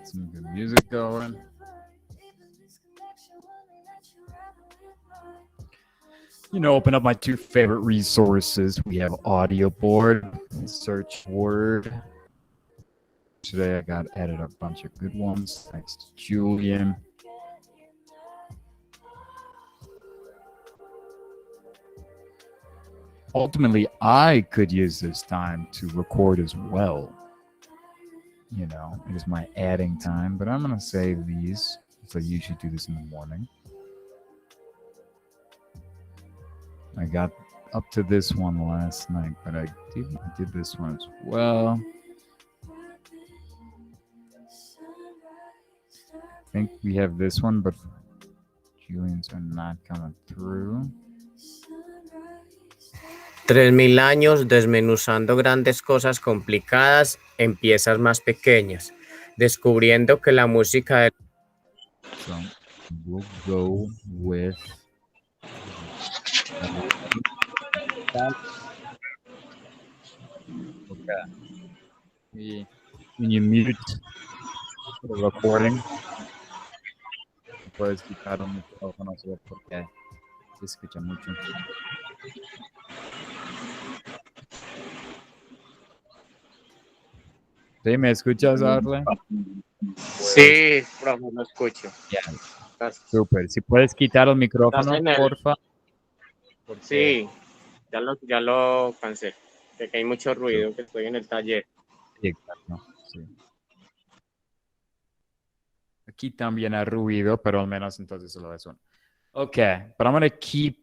Some good music going. Open up my two favorite resources. We have Audio Board, search word. Today I got added a bunch of good ones. Thanks to Julian. Ultimately, I could use this time to record as well. It is my adding time, but I'm going to save these. So I usually do this in the morning. I got up to this one last night, but I did this one as well. I think we have this one, but Julian's are not coming through. 3000 años desmenuzando grandes cosas complicadas en piezas más pequeñas, descubriendo que la música de... So we'll go with... Okay. When you mute the recording, puedes quitar el micrófono porque se escucha mucho. ¿Sí me escuchas, Arle? Sí, profe, lo escucho. Yeah. Súper. Si puedes quitar el micrófono, porfa. Sí, ya lo cansé. De que hay mucho ruido, que estoy en el taller. Exacto, sí. Aquí también hay ruido, pero al menos entonces solo es uno. Ok, but I'm going to keep...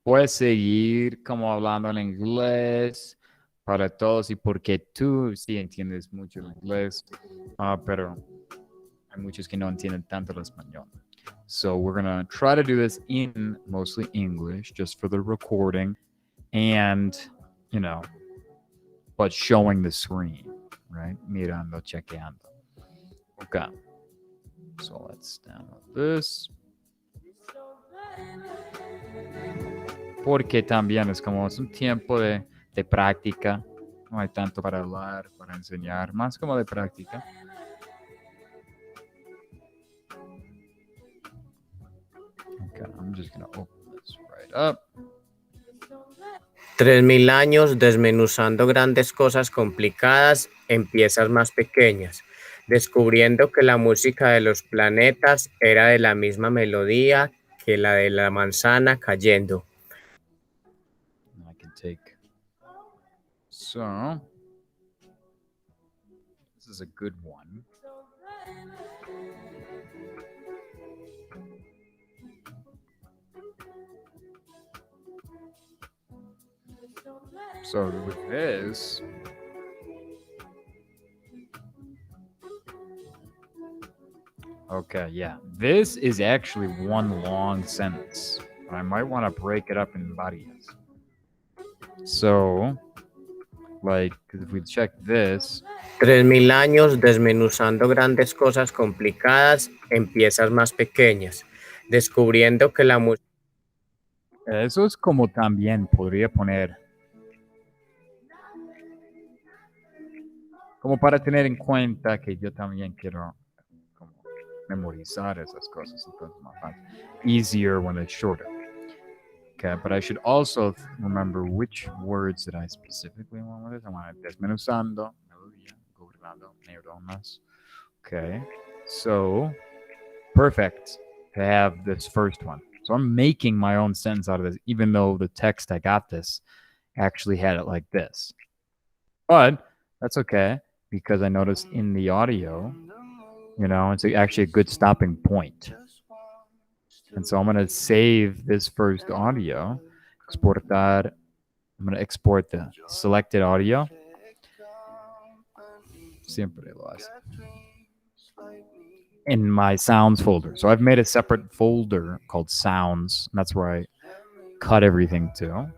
Voy a seguir como hablando en inglés para todos y porque tú sí entiendes mucho el inglés, pero hay muchos que no entienden tanto el español. So we're going to try to do this in mostly English just for the recording and, but showing the screen, right? Mirando, chequeando. Okay. So let's download this. Porque también es un tiempo de práctica. No hay tanto para hablar, para enseñar, más como de práctica. Okay, I'm just going to open this right up. 3000 años desmenuzando grandes cosas complicadas en piezas más pequeñas, descubriendo que la música de los planetas era de la misma melodía que la de la manzana cayendo. I can take. So, this is a good one. So with this, okay, yeah, this is actually one long sentence, but I might want to break it up in varias. So, like, if we check this, 3000 años desmenuzando grandes cosas complicadas en piezas más pequeñas, descubriendo que la música... Eso es como también podría poner, como para tener en cuenta que yo también quiero como memorizar esas cosas, entonces más fácil. Easier when it's shorter. Okay, but I should also remember which words that I specifically want with this. I want desmenuzando, melodía, gobernando, neuronas. Okay, so perfect to have this first one. So I'm making my own sentence out of this, even though the text I got this actually had it like this. But that's okay, because I noticed in the audio, it's actually a good stopping point. And so I'm going to save this first audio, exportar. I'm going to export the selected audio. Siempre lo hace. In my sounds folder. So I've made a separate folder called sounds. And that's where I cut everything to.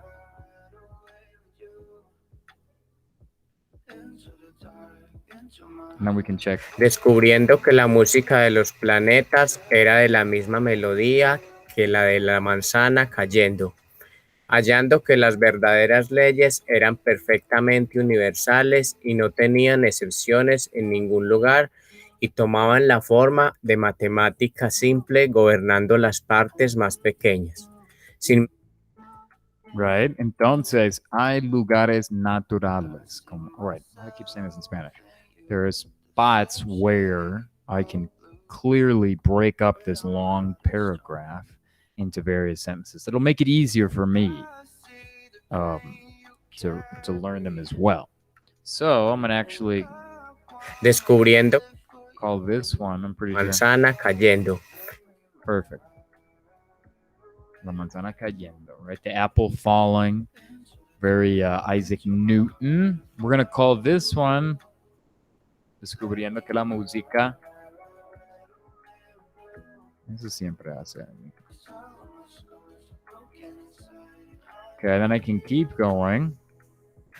And then we can check. Descubriendo que la música de los planetas era de la misma melodía que la de la manzana cayendo. hallando que las verdaderas leyes eran perfectamente universales y no tenían excepciones en ningún lugar y tomaban la forma de matemática simple gobernando las partes más pequeñas. Sin Right? Entonces, hay lugares naturales. Como, all right, I keep saying this in Spanish. There are spots where I can clearly break up this long paragraph into various sentences. It'll make it easier for me to learn them as well. So I'm gonna actually descubriendo call this one. I'm pretty sure. manzana cayendo. Perfect. La manzana cayendo, right? The apple falling. Very Isaac Newton. We're gonna call this one Descubriendo que la música. Eso siempre hace. Okay, then I can keep going.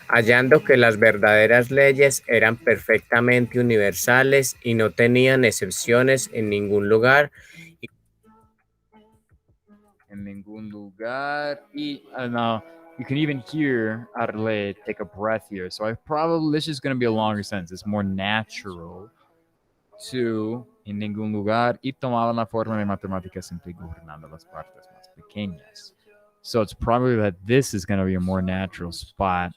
Hallando que las verdaderas leyes eran perfectamente universales y no tenían excepciones en ningún lugar. En ningún lugar. Y now you can even hear Arle take a breath here. So I probably, this is going to be a longer sentence. It's more natural to en ningún lugar y tomaban la forma de matemáticas simple gobernando las partes más pequeñas. So it's probably that this is going to be a more natural spot.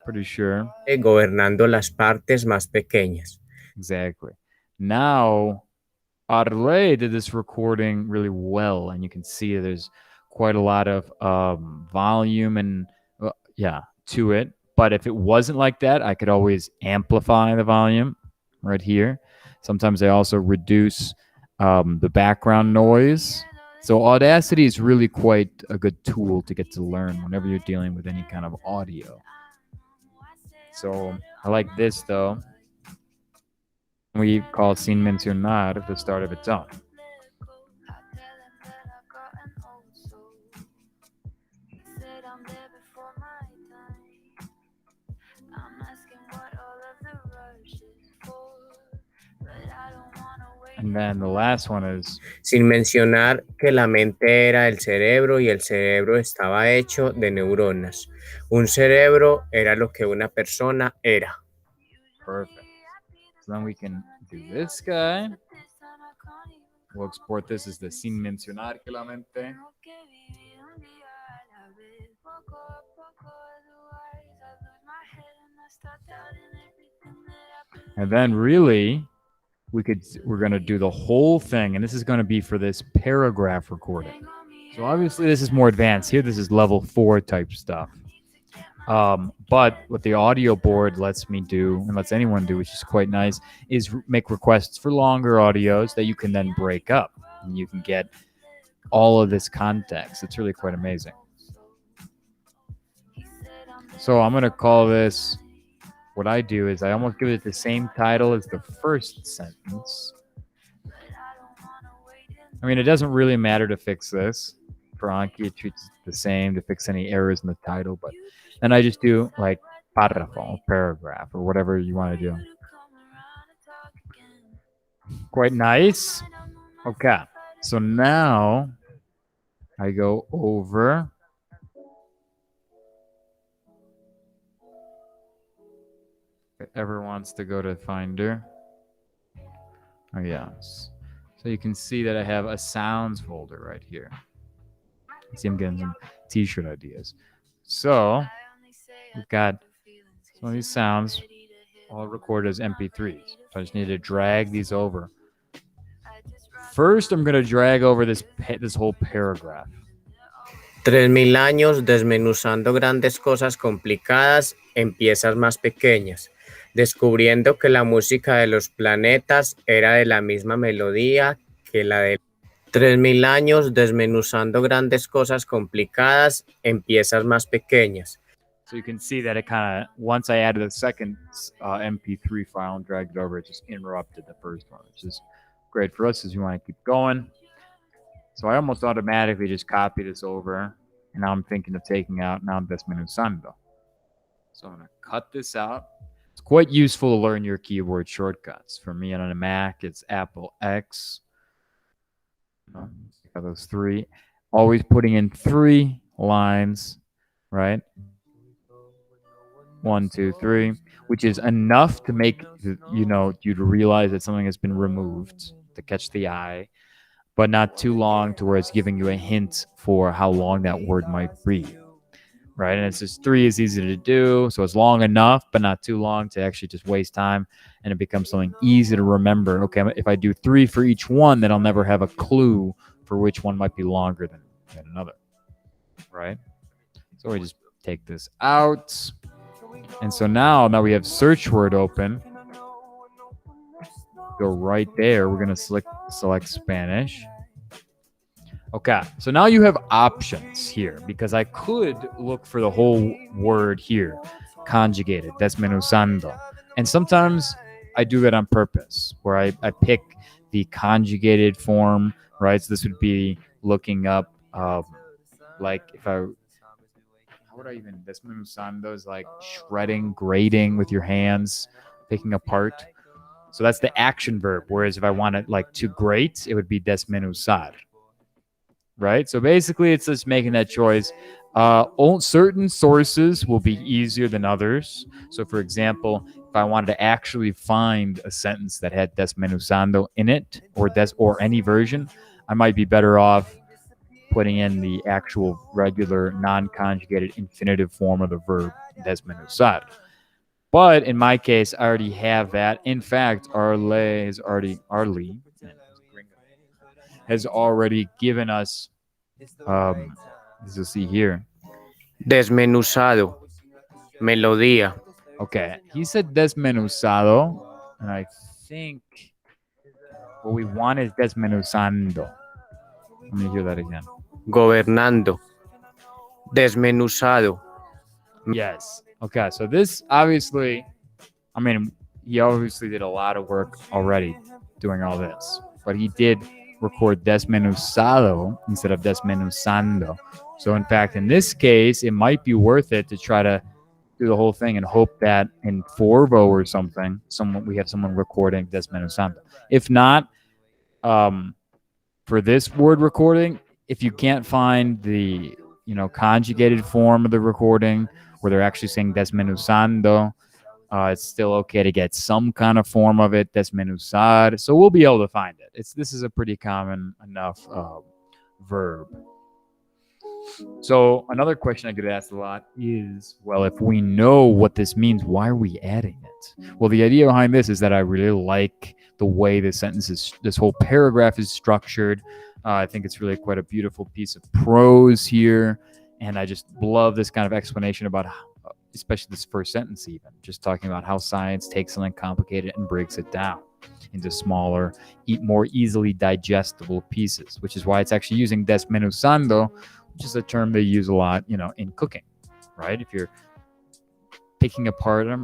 Pretty sure. Gobernando las partes más pequeñas. Exactly. Now, Arle did this recording really well, and you can see there's quite a lot of volume and to it. But if it wasn't like that, I could always amplify the volume right here. Sometimes I also reduce the background noise. So Audacity is really quite a good tool to get to learn whenever you're dealing with any kind of audio. So I like this though. We call sin mencionar the start of its own. And then the last one is sin mencionar que la mente era el cerebro y el cerebro estaba hecho de neuronas. Un cerebro era lo que una persona era. Perfect. So then we can do this guy. We'll export this as the sin mencionar que la mente. And then really, we're going to do the whole thing, and this is going to be for this paragraph recording. So obviously this is more advanced. Here, this is level 4 type stuff. But what the audio board lets me do, and lets anyone do, which is quite nice, is make requests for longer audios that you can then break up. And you can get all of this context. It's really quite amazing. So I'm going to call this, what I do is I almost give it the same title as the first sentence. I mean, it doesn't really matter to fix this. For Anki, it treats it the same to fix any errors in the title, but then I just do like párrafo, paragraph, or whatever you want to do. Quite nice. Okay, so now I go over. If ever wants to go to Finder. Oh, yes. So you can see that I have a sounds folder right here. See, I'm getting some t-shirt ideas. So we've got some of these sounds all recorded as MP3s. So I just need to drag these over. First, I'm going to drag over this whole paragraph. 3000 años desmenuzando grandes cosas complicadas en piezas más pequeñas, descubriendo que la música de los planetas era de la misma melodía que la de 3000 años desmenuzando grandes cosas complicadas en piezas más pequeñas. So you can see that it kind of, once I added a second MP3 file and dragged it over, it just interrupted the first one, which is great for us as we want to keep going. So I almost automatically just copy this over, and now I'm thinking of taking out now desmenuzando. So I'm going to cut this out. It's quite useful to learn your keyboard shortcuts. For me on a Mac, it's Apple X. Got those 3. Always putting in 3, lines, right? 1, 2, 3, which is enough to make you to realize that something has been removed to catch the eye, but not too long to where it's giving you a hint for how long that word might be, right? And it's just 3 is easy to do, so it's long enough, but not too long to actually just waste time, and it becomes something easy to remember. Okay, if I do 3 for each one, then I'll never have a clue for which one might be longer than another, right? So we just take this out. And so now we have search word open. Go right there. We're going to select Spanish. Okay, so now you have options here, because I could look for the whole word here, conjugated, desmenuzando. And sometimes I do that on purpose, where I pick the conjugated form, right? So this would be looking up, like if I, how would I even, desmenuzando is like shredding, grating with your hands, picking apart. So that's the action verb. Whereas if I want it like to grate, it would be desmenuzar. Right? So basically it's just making that choice. Certain sources will be easier than others. So for example, if I wanted to actually find a sentence that had desmenuzando in it, or any version, I might be better off putting in the actual regular non-conjugated infinitive form of the verb desmenuzar. But in my case, I already have that. In fact, Arle has already given us, as you'll see here. Desmenuzado. Melodía. Okay, he said desmenuzado, and I think what we want is desmenuzando. Let me hear that again. Gobernando. Desmenuzado. Yes. Okay, so this obviously, I mean, he obviously did a lot of work already doing all this, but he did record desmenuzado instead of desmenuzando. So in fact, in this case, it might be worth it to try to do the whole thing and hope that in Forvo or something, we have someone recording desmenuzando. If not, for this word recording, if you can't find the conjugated form of the recording where they're actually saying desmenuzando, it's still okay to get some kind of form of it, desmenuzar. So we'll be able to find it. This is a pretty common enough verb. So another question I get asked a lot is, well, if we know what this means, why are we adding it? Well, the idea behind this is that I really like the way this whole paragraph is structured. I think it's really quite a beautiful piece of prose here. And I just love this kind of explanation about especially this first sentence, even just talking about how science takes something complicated and breaks it down into smaller, more easily digestible pieces, which is why it's actually using desmenuzando, which is a term they use a lot, in cooking, right? If you're picking apart them,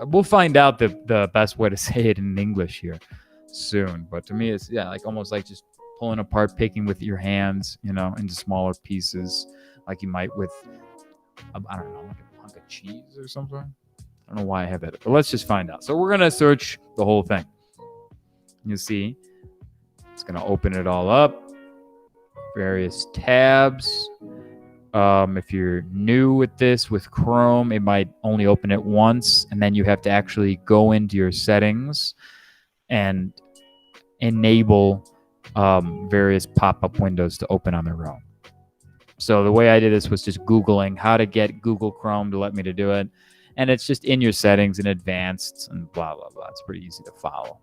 we'll find out the best way to say it in English here soon. But to me, it's like almost like just pulling apart, picking with your hands, into smaller pieces, like you might with, I don't know, like a hunk of cheese or something. I don't know why I have that, but let's just find out. So we're going to search the whole thing. You see, it's going to open it all up. Various tabs. If you're new with this, with Chrome, it might only open it once, and then you have to actually go into your settings and enable various pop-up windows to open on their own. So the way I did this was just Googling how to get Google Chrome to let me to do it. And it's just in your settings in advanced and blah, blah, blah. It's pretty easy to follow.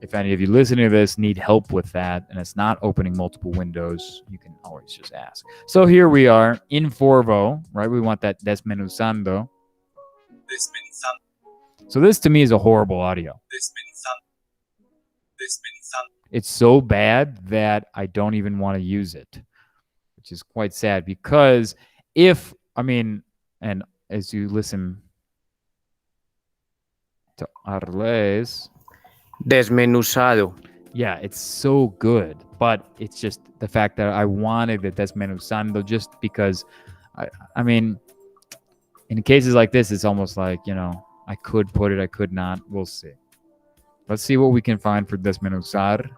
If any of you listening to this need help with that and it's not opening multiple windows, you can always just ask. So here we are in Forvo, right? We want that desmenuzando. So this to me is a horrible audio. It's so bad that I don't even want to use it, which is quite sad, because and as you listen to Arles, desmenuzado. Yeah, it's so good, but it's just the fact that I wanted the desmenuzando just because, I mean, in cases like this, it's almost like, I could put it, I could not. We'll see. Let's see what we can find for desmenuzar.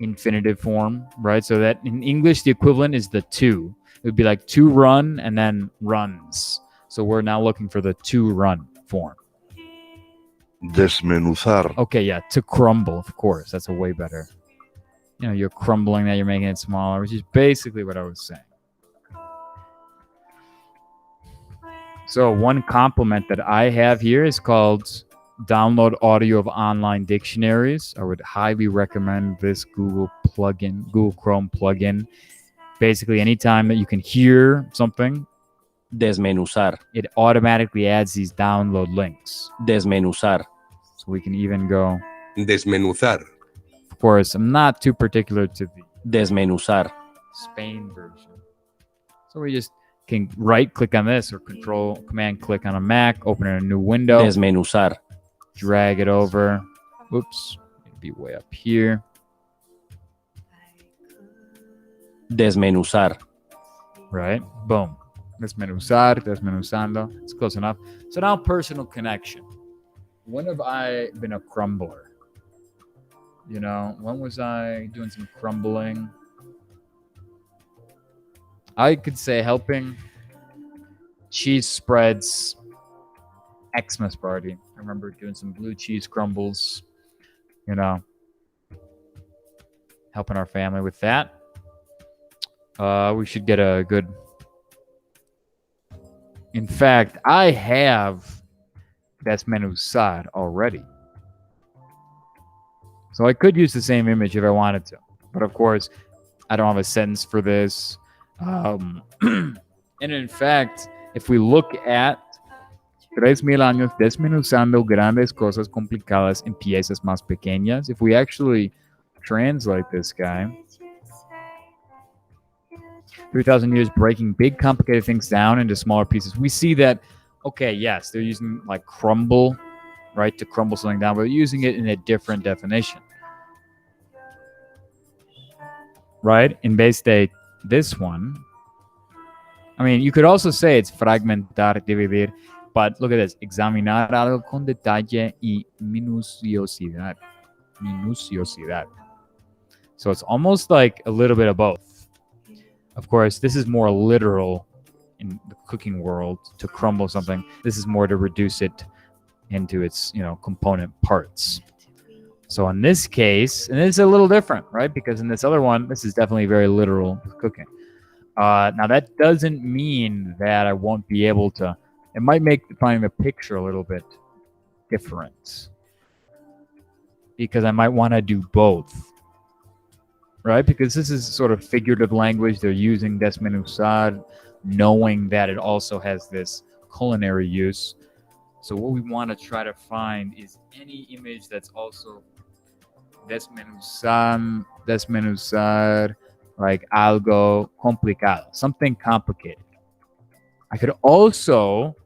infinitive form, right? So that in English, the equivalent is the to. It would be like to run and then runs. So we're now looking for the to run form. Desmenuzar. Okay, yeah, to crumble, of course. That's a way better. You know, you're crumbling that, you're making it smaller, which is basically what I was saying. So one compliment that I have here is called download audio of online dictionaries. I would highly recommend this Google Chrome plugin. Basically, anytime that you can hear something, Desmenuzar. it automatically adds these download links. Desmenuzar. So we can even go. Desmenuzar. Of course, I'm not too particular to the Desmenuzar. Spain version. So we just can right click on this or command click on a Mac, open in a new window, Desmenuzar. drag it over. Oops, it'd be way up here. Desmenuzar. Right? Boom. Desmenuzar, desmenuzando. It's close enough. So now personal connection. When have I been a crumbler? You know, when was I doing some crumbling? I could say helping cheese spreads Xmas party. I remember doing some blue cheese crumbles, you know, helping our family with that. We should get a good... In fact, I have desmenuzar already. So I could use the same image if I wanted to. But of course, I don't have a sentence for this. And in fact, if we look at 3,000 años desmenuzando grandes cosas complicadas en piezas más pequeñas, if we actually translate this guy, 3,000 years breaking big complicated things down into smaller pieces, we see that, okay, yes, they're using like crumble, right, to crumble something down, but they're using it in a different definition. Right? In base state, this one, I mean, you could also say it's fragmentar, dividir, but look at this. Examinar algo con detalle y minuciosidad. Minuciosidad. So it's almost like a little bit of both. Of course, this is more literal in the cooking world, to crumble something. This is more to reduce it into its, you know, component parts. So in this case, and it's a little different, right? Because in this other one, this is definitely very literal with cooking. Now that doesn't mean that I won't be able to. It might make finding the picture a little bit different, because I might want to do both, right? Because this is sort of figurative language. They're using desmenuzar, knowing that it also has this culinary use. So what we want to try to find is any image that's also desmenuzar, like algo complicado, something complicated. I could also,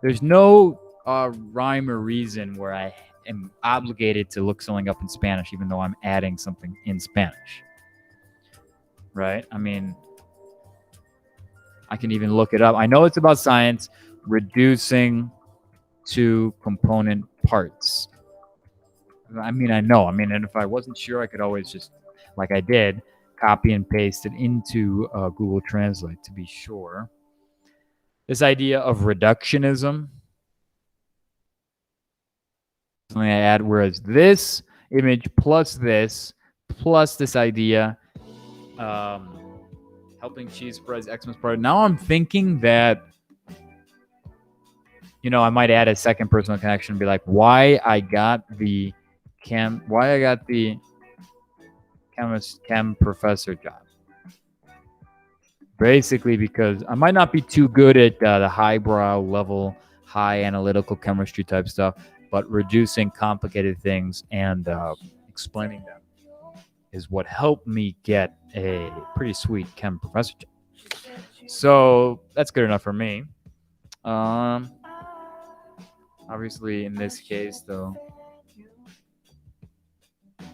there's no rhyme or reason where I am obligated to look something up in Spanish, even though I'm adding something in Spanish. Right? I mean, I can even look it up. I know it's about science, reducing to component parts. I mean, I know. I mean, and if I wasn't sure, I could always just, like I did, copy and paste it into Google Translate to be sure. This idea of reductionism, something I add, whereas this image plus this idea, helping cheese spreads Xmas party. Now I'm thinking that, you know, I might add a second personal connection and be like, why I got the chem professor job. Basically because I might not be too good at the highbrow level, high analytical chemistry type stuff, but reducing complicated things and explaining them is what helped me get a pretty sweet chem professor job. So that's good enough for me. Obviously, in this case, though,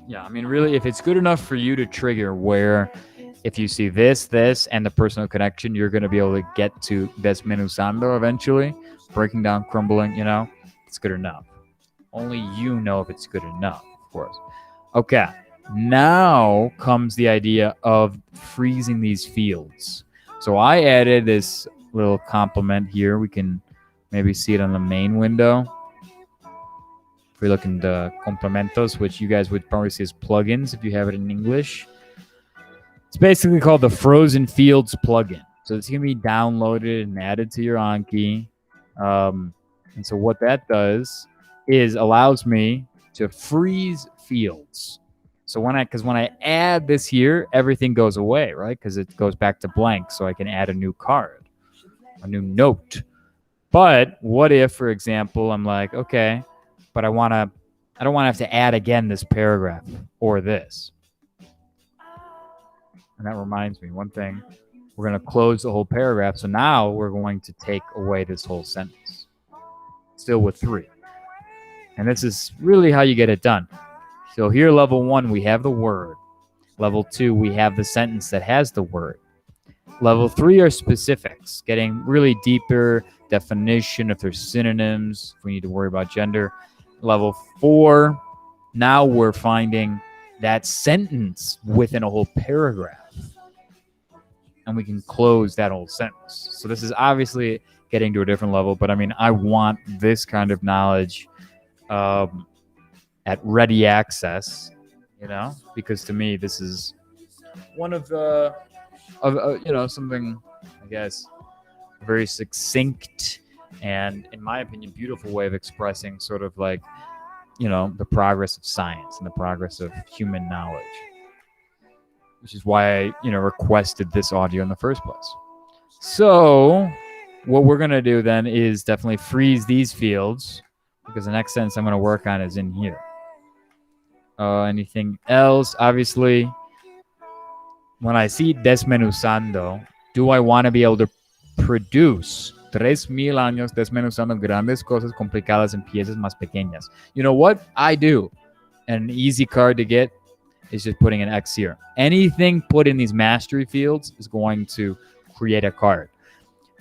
yeah, I mean, really, if it's good enough for you to trigger where if you see this, and the personal connection, you're going to be able to get to desmenuzando eventually, breaking down, crumbling, you know, it's good enough. Only you know if it's good enough, of course. Okay, Now comes the idea of freezing these fields. So I added this little complement here. We can maybe see it on the main window. If we look in the complementos, which you guys would probably see as plugins if you have it in English. It's basically called the Frozen Fields plugin. So it's going to be downloaded and added to your Anki. And so what that does is allows me to freeze fields. So when I add this here, everything goes away, right? Because it goes back to blank. So I can add a new card, a new note. But what if, for example, I'm like, okay, but I don't want to have to add again this paragraph or this. And that reminds me, one thing, we're going to close the whole paragraph. So now we're going to take away this whole sentence, still with 3. And this is really how you get it done. So here, level 1, we have the word. Level 2, we have the sentence that has the word. Level 3 are specifics, getting really deeper definition if there's synonyms, if we need to worry about gender. Level 4, now we're finding that sentence within a whole paragraph. And we can close that whole sentence. So this is obviously getting to a different level, but I mean, I want this kind of knowledge at ready access, because to me, this is one of the, something, I guess, very succinct and, in my opinion, beautiful way of expressing sort of like, the progress of science and the progress of human knowledge, which is why I, requested this audio in the first place. So what we're going to do then is definitely freeze these fields, because the next sentence I'm going to work on is in here. Anything else? Obviously, when I see desmenuzando, do I want to be able to produce 3,000 años desmenuzando grandes cosas complicadas en piezas más pequeñas? You know what? I do. And an easy card to get is just putting an X here. Anything put in these mastery fields is going to create a card.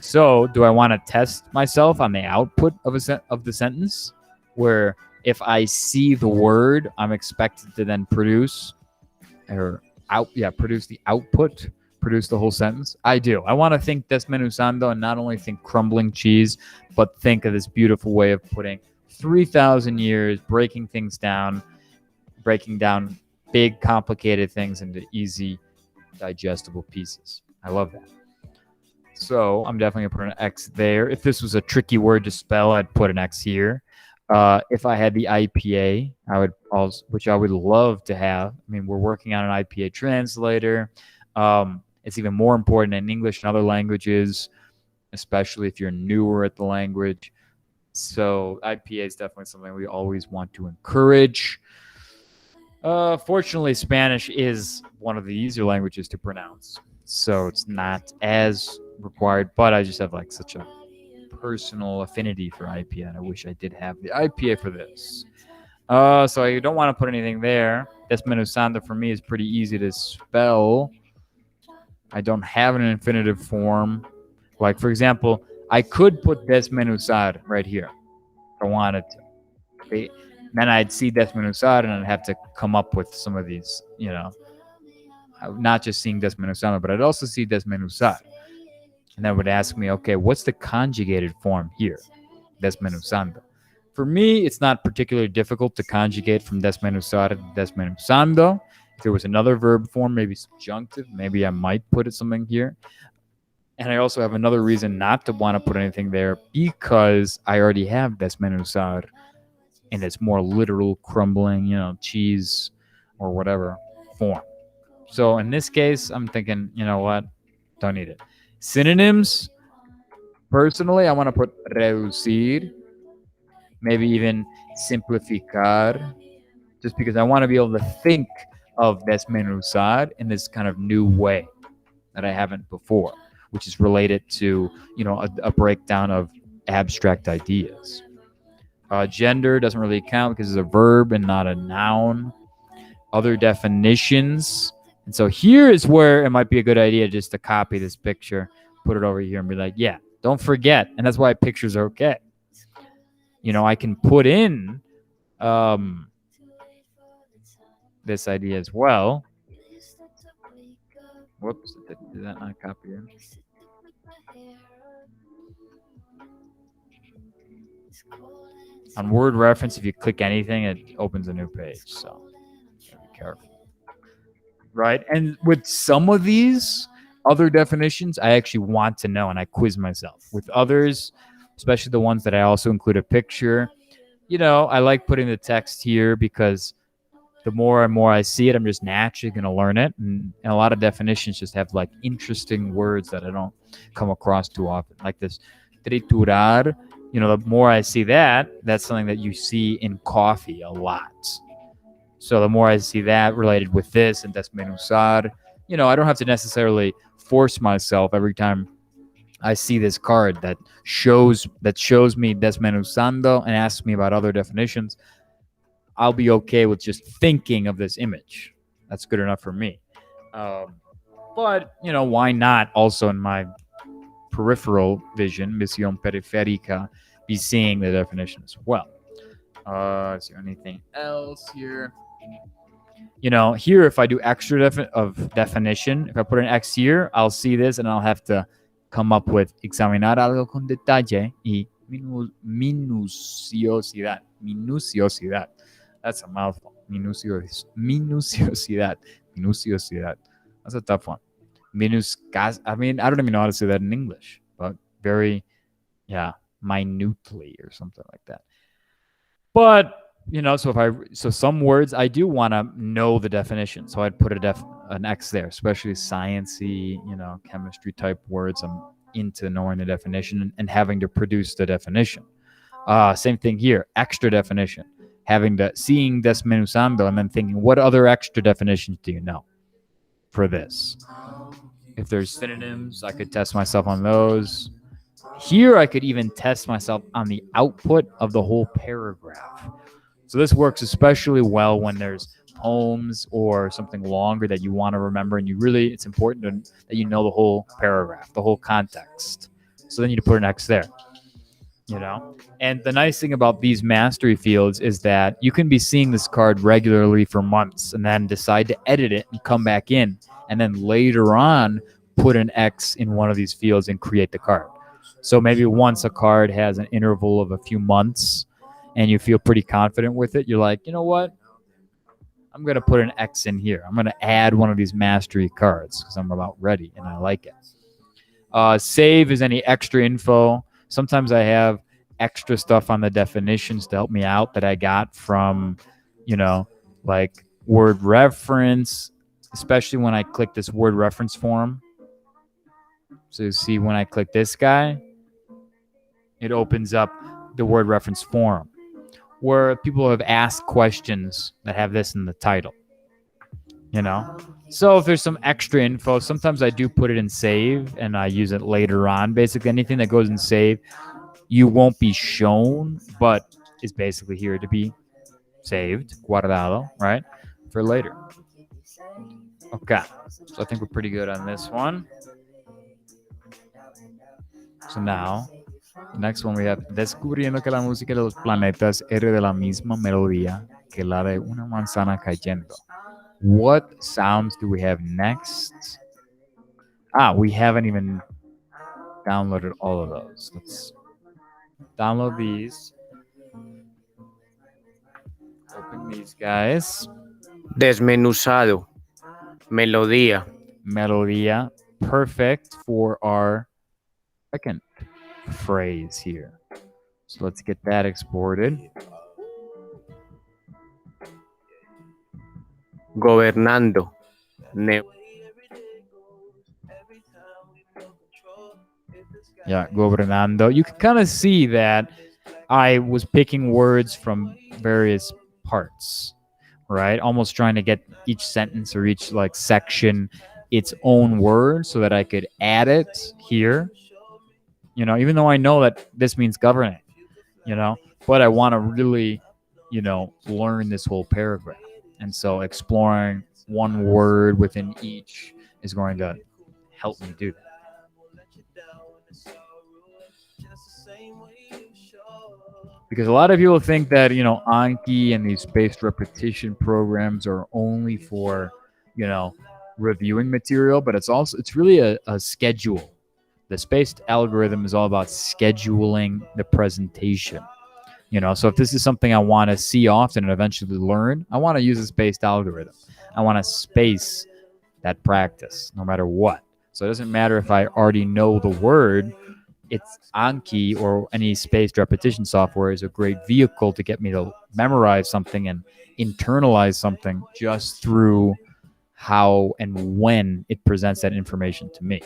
So do I want to test myself on the output of the sentence, where if I see the word, I'm expected to then produce the output, produce the whole sentence? I do. I want to think desmenuzando and not only think crumbling cheese, but think of this beautiful way of putting 3,000 years, breaking down big, complicated things into easy, digestible pieces. I love that. So I'm definitely going to put an X there. If this was a tricky word to spell, I'd put an X here. If I had the IPA, which I would love to have. I mean, we're working on an IPA translator. It's even more important in English and other languages, especially if you're newer at the language. So IPA is definitely something we always want to encourage. Fortunately, Spanish is one of the easier languages to pronounce, so it's not as required, but I just have like such a personal affinity for IPA, and I wish I did have the IPA for this. So I don't want to put anything there. Desmenuzando for me is pretty easy to spell. I don't have an infinitive form. Like, for example, I could put desmenuzar right here if I wanted to. Then I'd see desmenuzar and I'd have to come up with some of these, not just seeing desmenuzando, but I'd also see desmenuzar. And that would ask me, okay, what's the conjugated form here? Desmenuzando. For me, it's not particularly difficult to conjugate from desmenuzar to desmenuzando. If there was another verb form, maybe subjunctive, maybe I might put something here. And I also have another reason not to want to put anything there, because I already have desmenuzar in its more literal crumbling, cheese or whatever form. So in this case, I'm thinking, you know what? Don't need it. Synonyms, personally, I want to put reducir, maybe even simplificar, just because I want to be able to think of desmenuzar in this kind of new way that I haven't before, which is related to, a breakdown of abstract ideas. Gender doesn't really count because it's a verb and not a noun. Other definitions. And so here is where it might be a good idea just to copy this picture, put it over here and be like, yeah, don't forget. And that's why pictures are okay. I can put in this idea as well. Whoops, did that not copy in? On word reference, if you click anything, it opens a new page. So be careful. Right? And with some of these other definitions, I actually want to know and I quiz myself. With others, especially the ones that I also include a picture, I like putting the text here because the more and more I see it, I'm just naturally going to learn it. And a lot of definitions just have like interesting words that I don't come across too often, like this triturar. The more I see that, that's something that you see in coffee a lot. So the more I see that related with this and desmenuzar, I don't have to necessarily force myself every time I see this card that shows me desmenuzando and asks me about other definitions. I'll be okay with just thinking of this image. That's good enough for me. But why not also in my peripheral vision, visión periférica, be seeing the definition as well? Is there anything else here? Here, if I do extra definition, if I put an X here, I'll see this and I'll have to come up with examinar algo con detalle y minuciosidad. Minuciosidad. That's a mouthful. Minuciosidad. That's a tough one. I don't even know how to say that in English, but very, minutely or something like that. But so some words I do want to know the definition, so I'd put an X there, especially sciencey, chemistry type words. I'm into knowing the definition and having to produce the definition. Same thing here, extra definition, seeing desmenuzando and then thinking, what other extra definitions do you know for this? If there's synonyms, I could test myself on those. Here, I could even test myself on the output of the whole paragraph. So this works especially well when there's poems or something longer that you want to remember, and it's important that you know the whole paragraph, the whole context. So then you put an X there. And the nice thing about these mastery fields is that you can be seeing this card regularly for months and then decide to edit it and come back in, and then later on put an X in one of these fields and create the card. So maybe once a card has an interval of a few months and you feel pretty confident with it, you're like, you know what? I'm going to put an X in here. I'm going to add one of these mastery cards because I'm about ready and I like it. Save is any extra info. Sometimes I have extra stuff on the definitions to help me out that I got from, like word reference, especially when I click this word reference form. So you see when I click this guy, it opens up the word reference forum where people have asked questions that have this in the title. So if there's some extra info, sometimes I do put it in save and I use it later on. Basically, anything that goes in save, you won't be shown, but is basically here to be saved, guardado, right, for later. Okay, so I think we're pretty good on this one. So now, the next one we have, descubriendo que la música de los planetas era de la misma melodía que la de una manzana cayendo. What sounds do we have next? We haven't even downloaded all of those. Let's download these. Open these guys. Desmenuzado. Melodía. Melodía. Perfect for our second phrase here. So let's get that exported. Gobernando. Gobernando. You can kind of see that I was picking words from various parts, right? Almost trying to get each sentence or each section its own word so that I could add it here. Even though I know that this means governing, but I want to really, learn this whole paragraph. And so exploring one word within each is going to help me do that. Because a lot of people think that, Anki and these spaced repetition programs are only for, reviewing material, but it's really a schedule. The spaced algorithm is all about scheduling the presentation. So if this is something I want to see often and eventually learn, I want to use a spaced algorithm. I want to space that practice no matter what. So it doesn't matter if I already know the word. It's Anki or any spaced repetition software is a great vehicle to get me to memorize something and internalize something just through how and when it presents that information to me,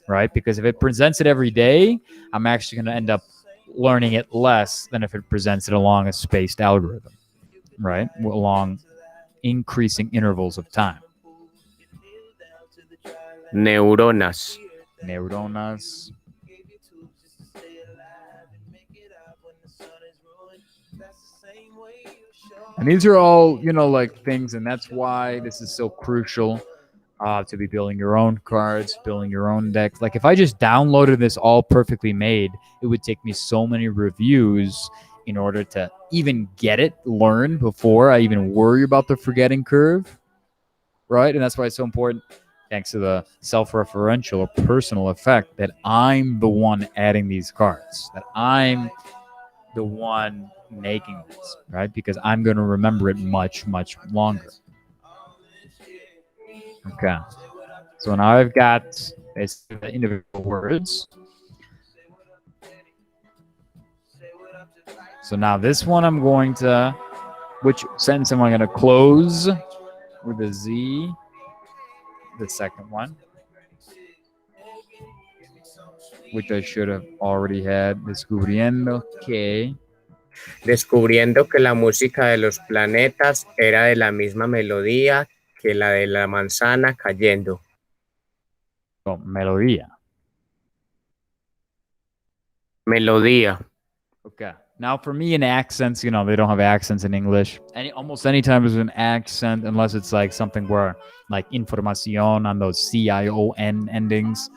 right? Because if it presents it every day, I'm actually going to end up learning it less than if it presents it along a spaced algorithm, right? Along increasing intervals of time. Neuronas. Neuronas. And these are all, like things, and that's why this is so crucial to be building your own cards, building your own decks. Like if I just downloaded this all perfectly made, it would take me so many reviews in order to even get it learned before I even worry about the forgetting curve, right? And that's why it's so important, thanks to the self-referential or personal effect, that I'm the one adding these cards, that I'm the one making this, right? Because I'm going to remember it much, much longer. Okay. So now I've got basically the individual words. So now this one I'm going to, which sentence am I going to close with a Z? The second one, which I should have already had. Descubriendo que. Descubriendo que la música de los planetas era de la misma melodía que la de la manzana cayendo. Oh, melodía. Melodía. Okay. Now, for me, in accents, they don't have accents in English. Almost any time there's an accent, unless it's like something where, like, información on those CION endings.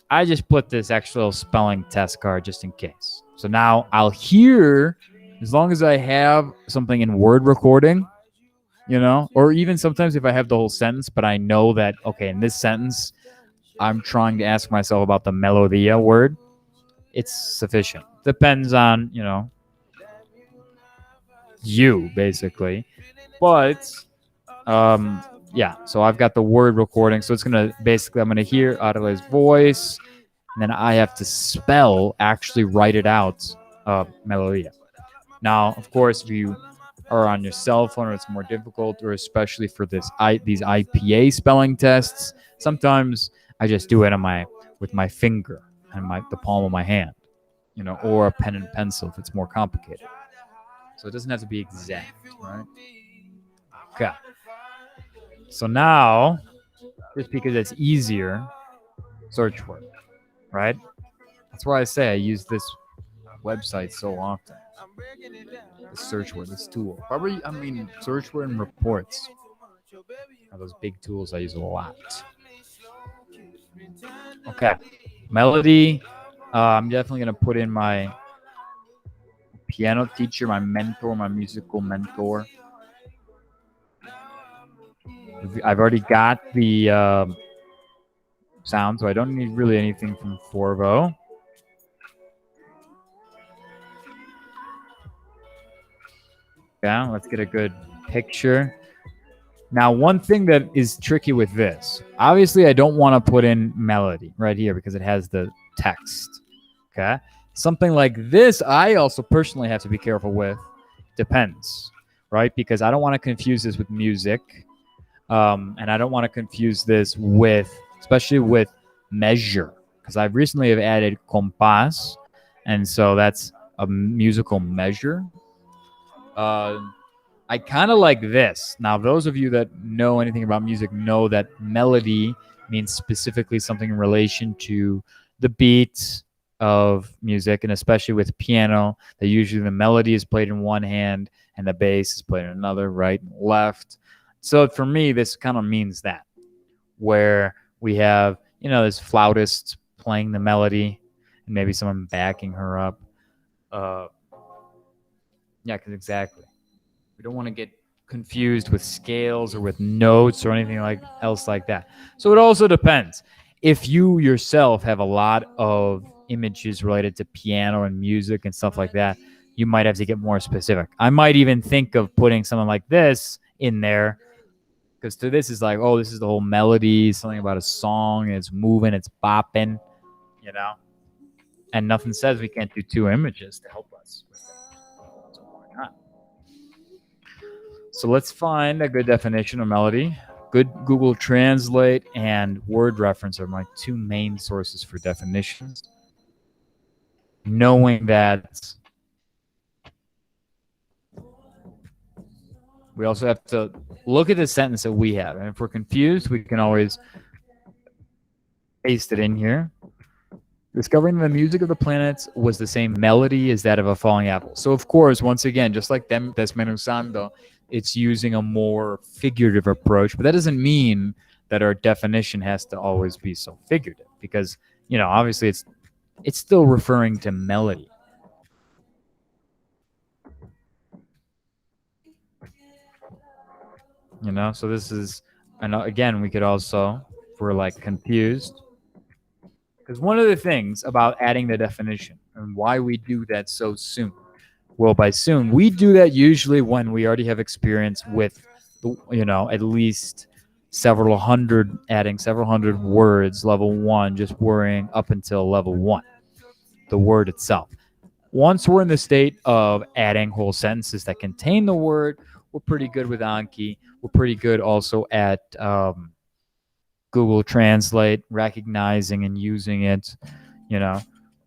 I just put this extra little spelling test card just in case. So now I'll hear, as long as I have something in word recording, or even sometimes if I have the whole sentence, but I know that, okay, in this sentence, I'm trying to ask myself about the melodia word, it's sufficient. Depends on, you, basically. But, yeah, so I've got the word recording. So it's going to, basically, I'm going to hear Adela's voice, and then I have to actually write it out, melodia. Now, of course, if you are on your cell phone, or it's more difficult, or especially for these IPA spelling tests, sometimes I just do it with my finger and the palm of my hand, or a pen and pencil if it's more complicated. So it doesn't have to be exact, right? Okay. So now, just because it's easier, search for it, right? That's why I say I use this website so often. The search word, this tool. Probably, search word and reports are those big tools I use a lot. Okay. Melody. I'm definitely going to put in my piano teacher, my mentor, my musical mentor. I've already got the sound, so I don't need really anything from Forvo. Yeah, let's get a good picture. Now, one thing that is tricky with this, obviously I don't want to put in melody right here because it has the text. Okay. Something like this, I also personally have to be careful with. Depends, right? Because I don't want to confuse this with music. And I don't want to confuse this especially with measure, because I've recently have added compás, and so that's a musical measure. I kind of like this. Now, those of you that know anything about music know that melody means specifically something in relation to the beat of music, and especially with piano, that usually the melody is played in one hand and the bass is played in another, right and left. So for me, this kind of means that, where we have, this flautist playing the melody and maybe someone backing her up. Yeah, because exactly. We don't want to get confused with scales or with notes or anything else like that. So it also depends. If you yourself have a lot of images related to piano and music and stuff like that, you might have to get more specific. I might even think of putting something like this in there, because to this is like, oh, this is the whole melody, something about a song, it's moving, it's bopping, you know? And nothing says we can't do two images to help us with that. So why not? So let's find a good definition of melody. Good Google Translate and word reference are my two main sources for definitions. Knowing that we also have to look at the sentence that we have. And if we're confused, we can always paste it in here. Discovering the music of the planets was the same melody as that of a falling apple. So, of course, once again, just like desmenuzando, it's using a more figurative approach. But that doesn't mean that our definition has to always be so figurative, because, obviously it's still referring to melody. So this is, and again, we could also, if we're like confused, because one of the things about adding the definition and why we do that so soon, well, by soon, we do that usually when we already have experience with, at least adding several hundred words, level 1, just worrying up until level 1, the word itself. Once we're in the state of adding whole sentences that contain the word, we're pretty good with Anki. We're pretty good also at Google Translate, recognizing and using it,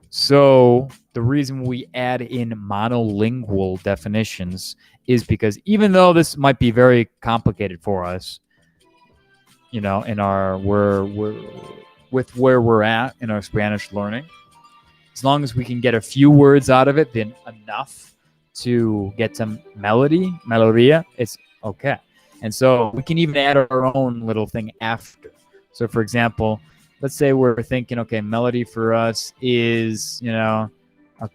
So the reason we add in monolingual definitions is because even though this might be very complicated for us, in our with where we're at in our Spanish learning, as long as we can get a few words out of it, then enough to get to melodia, it's okay. And so we can even add our own little thing after. So, for example, let's say we're thinking, okay, melody for us is, a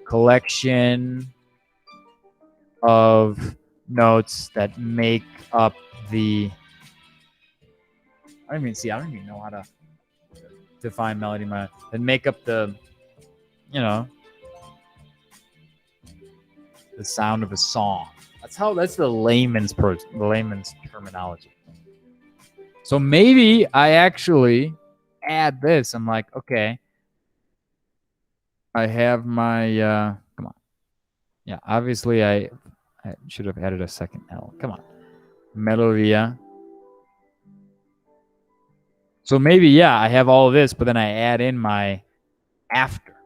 collection of notes that make up the. I don't even know how to define melody. That make up the, the sound of a song. That's the layman's terminology. So maybe I actually add this. I'm like, okay, I have my come on. Yeah, obviously I should have added a second L. Come on. Melodia. So maybe, yeah, I have all of this, but then I add in my after,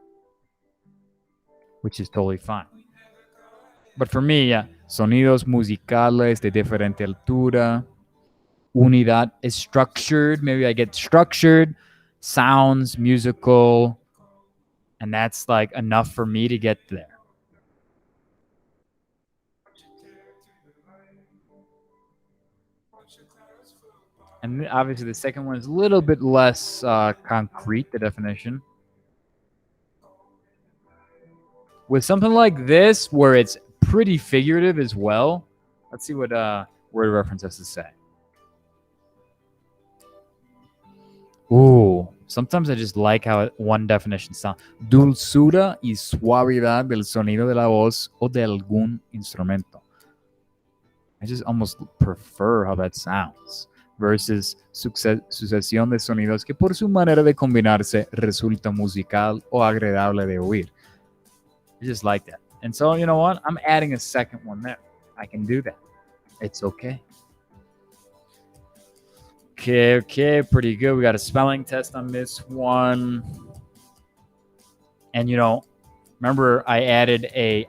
which is totally fine. But for me, yeah, sonidos musicales de diferente altura. Unidad is structured. Maybe I get structured, sounds, musical, and that's like enough for me to get there. And obviously the second one is a little bit less concrete, the definition. With something like this, where it's pretty figurative as well, let's see what word reference has to say. Ooh, sometimes I just like how one definition sounds. Dulzura y suavidad del sonido de la voz o de algún instrumento. I just almost prefer how that sounds. Versus sucesión de sonidos que por su manera de combinarse resulta musical o agradable de oír. I just like that. And so, you know what? I'm adding a second one there. I can do that. It's okay. Okay, pretty good. We got a spelling test on this one. And, remember I added a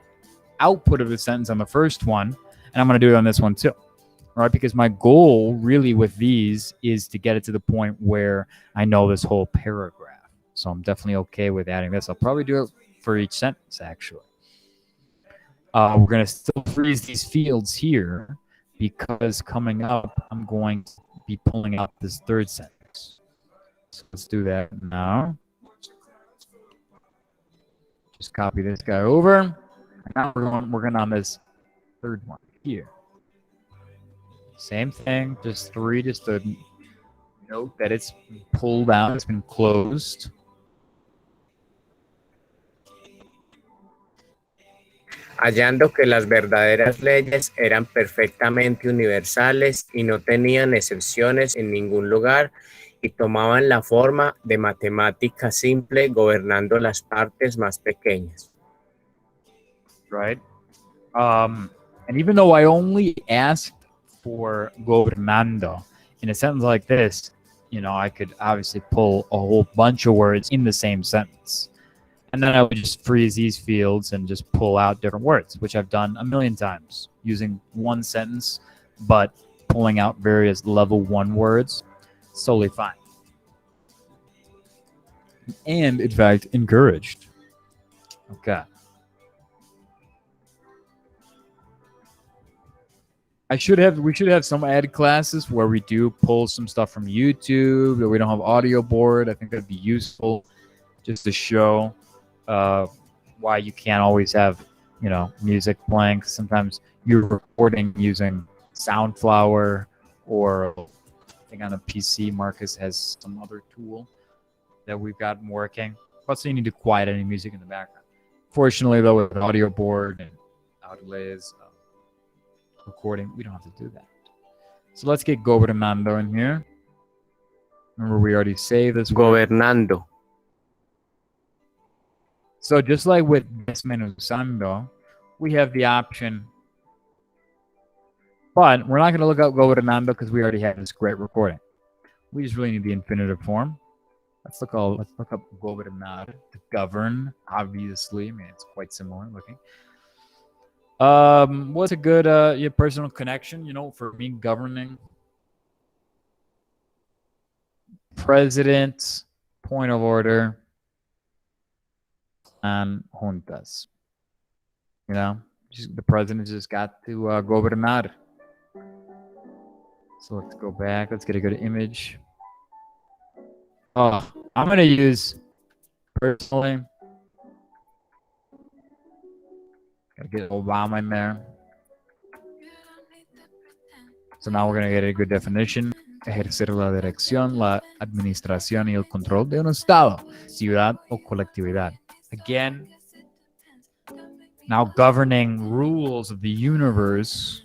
output of the sentence on the first one, and I'm going to do it on this one too. All right, because my goal really with these is to get it to the point where I know this whole paragraph. So I'm definitely okay with adding this. I'll probably do it for each sentence, actually. We're going to still freeze these fields here because coming up, I'm going to be pulling out this third sentence. So let's do that now. Just copy this guy over. Now we're going on this third one here. Same thing, just three, just to note that it's pulled out, it's been closed. Hallando que las verdaderas leyes eran perfectamente universales y no tenían excepciones en ningún lugar y tomaban la forma de matemática simple gobernando las partes más pequeñas. Right? And even though I only asked for gobernando in a sentence like this, you know, I could obviously pull a whole bunch of words in the same sentence. And then I would just freeze these fields and just pull out different words, which I've done a million times using one sentence, but pulling out various level 1 words. It's totally fine. And in fact, encouraged. Okay. We should have some ad classes where we do pull some stuff from YouTube that we don't have audio board. I think that'd be useful just to show why you can't always have, you know, music playing. Sometimes you're recording using Soundflower, or I think on a PC Marcus has some other tool that we've got working. Plus you need to quiet any music in the background. Fortunately though, with an audio board and outlays recording, we don't have to do that. So let's get gobernando in here. Remember, we already saved this word. Gobernando. So just like with desmenuzando, we have the option, but we're not going to look up gobernando because we already have this great recording. We just really need the infinitive form. Let's look up gobernar, to govern. Obviously, I mean, it's quite similar looking. What's a good your personal connection? You know, for me, governing. President, point of order, and juntas. You know, the president just got to gobernar. So let's go back. Let's get a good image. Oh, I'm going to use, personally, gotta get Obama in there. So now we're going to get a good definition. Ejercer la dirección, la administración y el control de un estado, ciudad o colectividad. Again, now governing rules of the universe.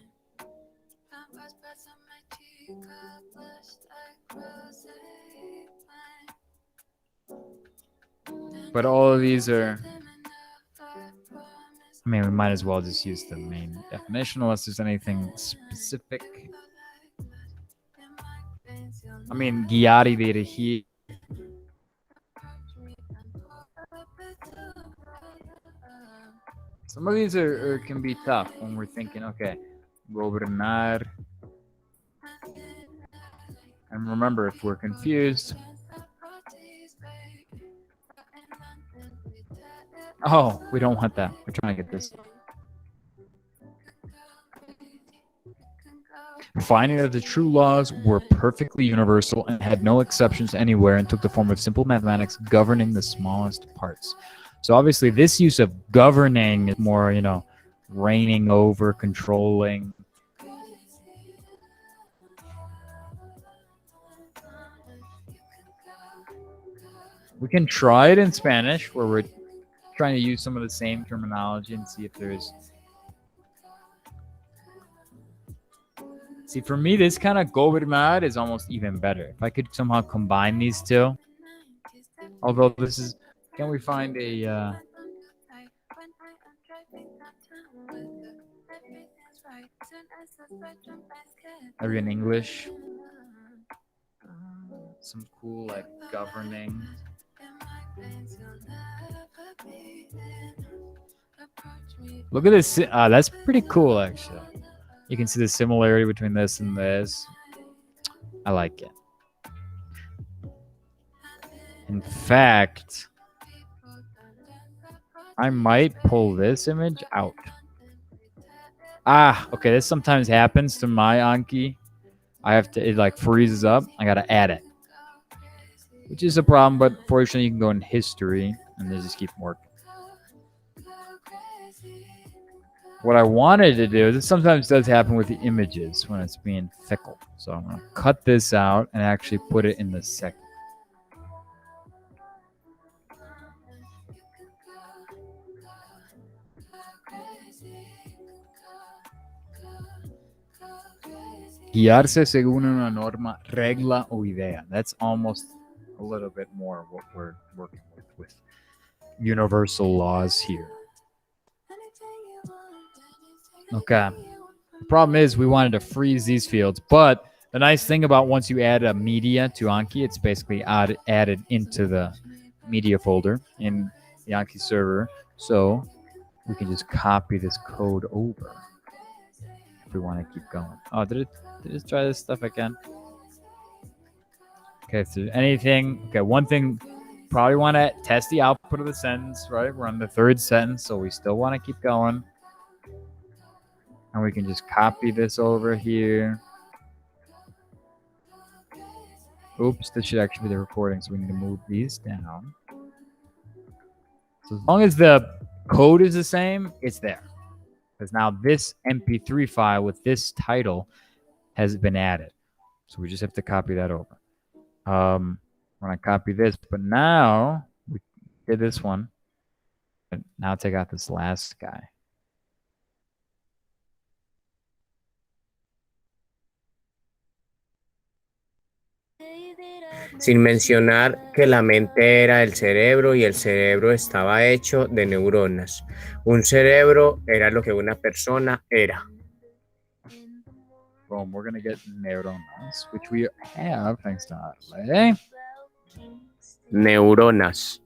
But all of these are, I mean, we might as well just use the main definition unless there's anything specific. I mean, guiar y dirigir. Some of these can be tough when we're thinking, okay, gobernar. And remember, if we're confused, oh, we don't want that. We're trying to get this. Finding that the true laws were perfectly universal and had no exceptions anywhere and took the form of simple mathematics governing the smallest parts. So obviously this use of governing is more, you know, reigning over, controlling. We can try it in Spanish where we're trying to use some of the same terminology and see if there's... See, for me, this kind of gobernar is almost even better. If I could somehow combine these two. Although this is... Can we find a... Are we in English? Some cool, like, governing... Look at this. That's pretty cool, actually. You can see the similarity between this and this. I like it. In fact, I might pull this image out. Ah, okay. This sometimes happens to my Anki. I have to, it like freezes up. I got to add it, which is a problem, but fortunately you can go in history and they just keep working. what I wanted to do, this sometimes does happen with the images when it's being fickle. So I'm going to cut this out and actually put it in the second. Guiarse según una norma, regla o idea. That's almost a little bit more of what we're working with universal laws here. Okay. The problem is we wanted to freeze these fields, but the nice thing about once you add a media to Anki, it's basically added into the media folder in the Anki server. So we can just copy this code over if we want to keep going. Oh, did it try this stuff again? Okay, if there's anything, okay, one thing, probably want to test the output of the sentence, right? We're on the third sentence, so we still want to keep going. And we can just copy this over here. Oops, this should actually be the recording, so we need to move these down. So as long as the code is the same, it's there. Because now this MP3 file with this title has been added. So we just have to copy that over. I'm going to copy this, but now we did this one. But now take out this last guy. Sin mencionar que la mente era el cerebro y el cerebro estaba hecho de neuronas. Un cerebro era lo que una persona era. Boom, we're going to get neuronas, which we have thanks to Ale. Neuronas.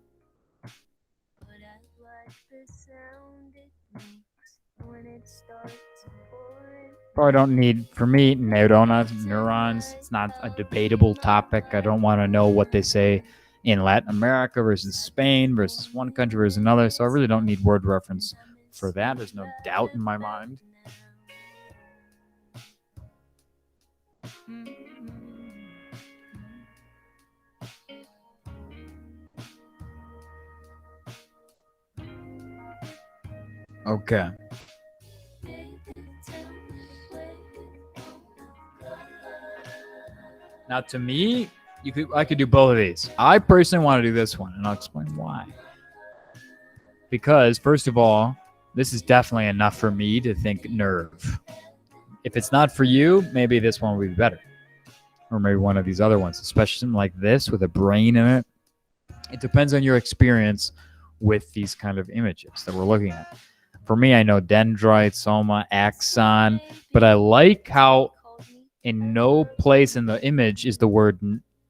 Probably don't need, for me, neurons. It's not a debatable topic. I don't want to know what they say in Latin America versus Spain versus one country versus another. So I really don't need word reference for that. There's no doubt in my mind. Okay. Now, to me, I could do both of these. I personally want to do this one, and I'll explain why. Because, first of all, this is definitely enough for me to think nerve. If it's not for you, maybe this one would be better. Or maybe one of these other ones, especially something like this with a brain in it. It depends on your experience with these kind of images that we're looking at. For me, I know dendrite, soma, axon, but I like how in no place in the image is the word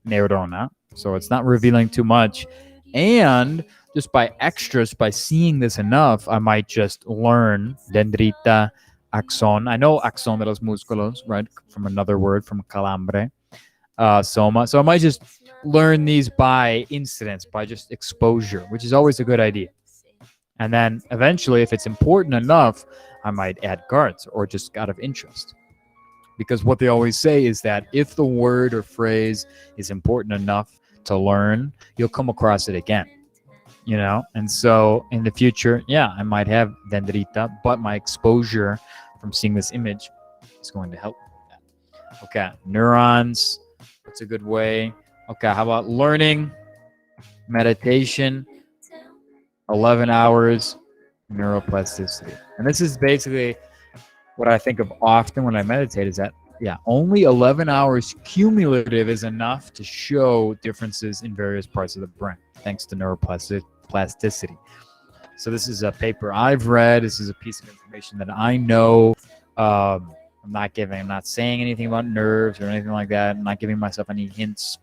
neurona, so it's not revealing too much. And just by extras, by seeing this enough, I might just learn dendrita, axon. I know axon de los músculos, right, from another word, from calambre, soma. So I might just learn these by incidents, by just exposure, which is always a good idea. And then eventually, if it's important enough, I might add guards or just out of interest. Because what they always say is that if the word or phrase is important enough to learn, you'll come across it again, you know? And so in the future, yeah, I might have dendrita, but my exposure from seeing this image is going to help with that. Okay, neurons, that's a good way. Okay, how about learning, meditation, 11 hours, neuroplasticity. And this is basically what I think of often when I meditate is that, yeah, only 11 hours cumulative is enough to show differences in various parts of the brain, thanks to neuroplasticity. So this is a paper I've read. This is a piece of information that I know. I'm not saying anything about nerves or anything like that. I'm not giving myself any hints.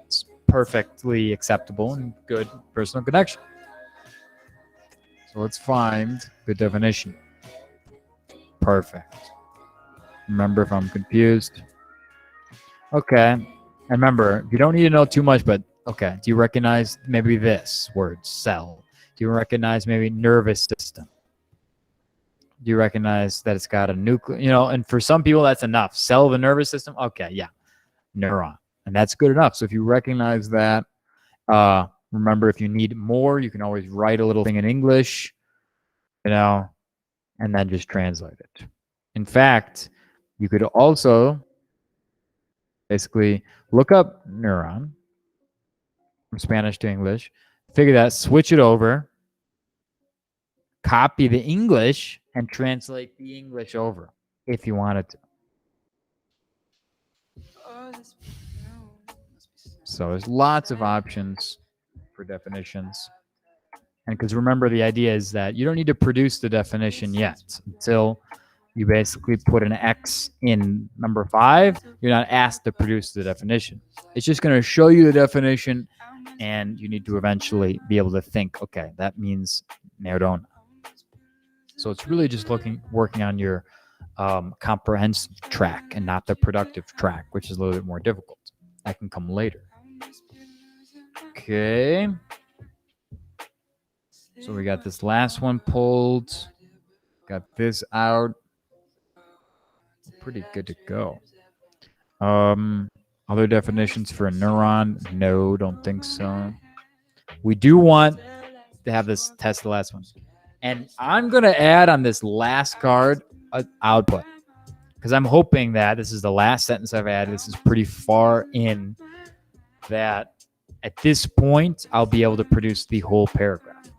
It's perfectly acceptable and good personal connection. So let's find the definition. Perfect. Remember if I'm confused. Okay. And remember, you don't need to know too much, but okay. Do you recognize maybe this word, cell? Do you recognize maybe nervous system? Do you recognize that it's got a nucleus? You know, and for some people, that's enough. Cell of the nervous system? Okay, yeah. Neuron. And that's good enough. So if you recognize that, remember, if you need more, you can always write a little thing in English, you know, and then just translate it. In fact, you could also basically look up neuron from Spanish to English, figure that, switch it over, copy the English, and translate the English over if you wanted to. So there's lots of options for definitions. And because remember, the idea is that you don't need to produce the definition yet until you basically put an X in number 5. You're not asked to produce the definition. It's just going to show you the definition, and you need to eventually be able to think, okay, that means neurona. So it's really just working on your comprehensive track and not the productive track, which is a little bit more difficult. That can come later. Okay. So we got this last one pulled. Got this out. Pretty good to go. Other definitions for a neuron? No, don't think so. We do want to have this test the last one. And I'm going to add on this last card output, because I'm hoping that this is the last sentence I've added. This is pretty far in that at this point, I'll be able to produce the whole paragraph.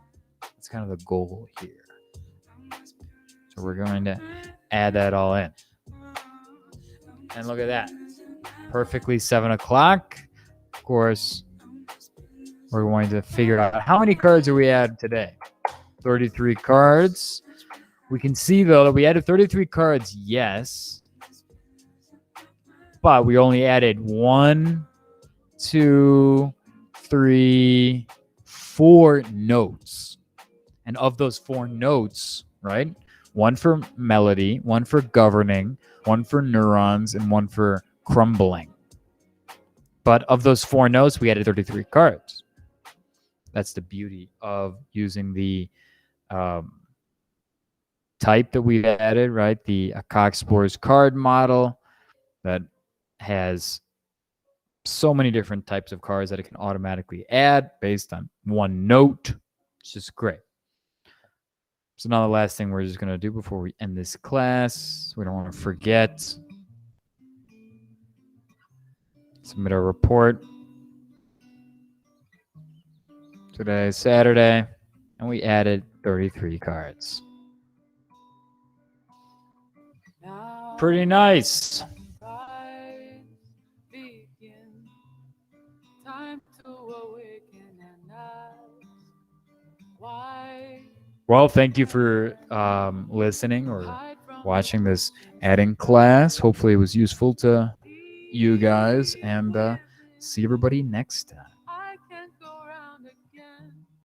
That's kind of the goal here. So we're going to add that all in. And look at that. Perfectly 7 o'clock. Of course, we're going to figure out how many cards do we add today. 33 cards. We can see, though, that we added 33 cards, yes. But we only added 1, 2, 3, 4 notes. And of those 4 notes, right? 1 for melody, 1 for governing, 1 for neurons, and 1 for crumbling. But of those 4 notes, we added 33 cards. That's the beauty of using the type that we've added, right? The ACA Explorers Card Model that has so many different types of cards that it can automatically add based on 1 note. It's just great. So now the last thing we're just going to do before we end this class, we don't want to forget. Submit our report. Today is Saturday, and we added 33 cards. Pretty nice. Well, thank you for listening or watching this adding class. Hopefully it was useful to you guys, and see everybody next time.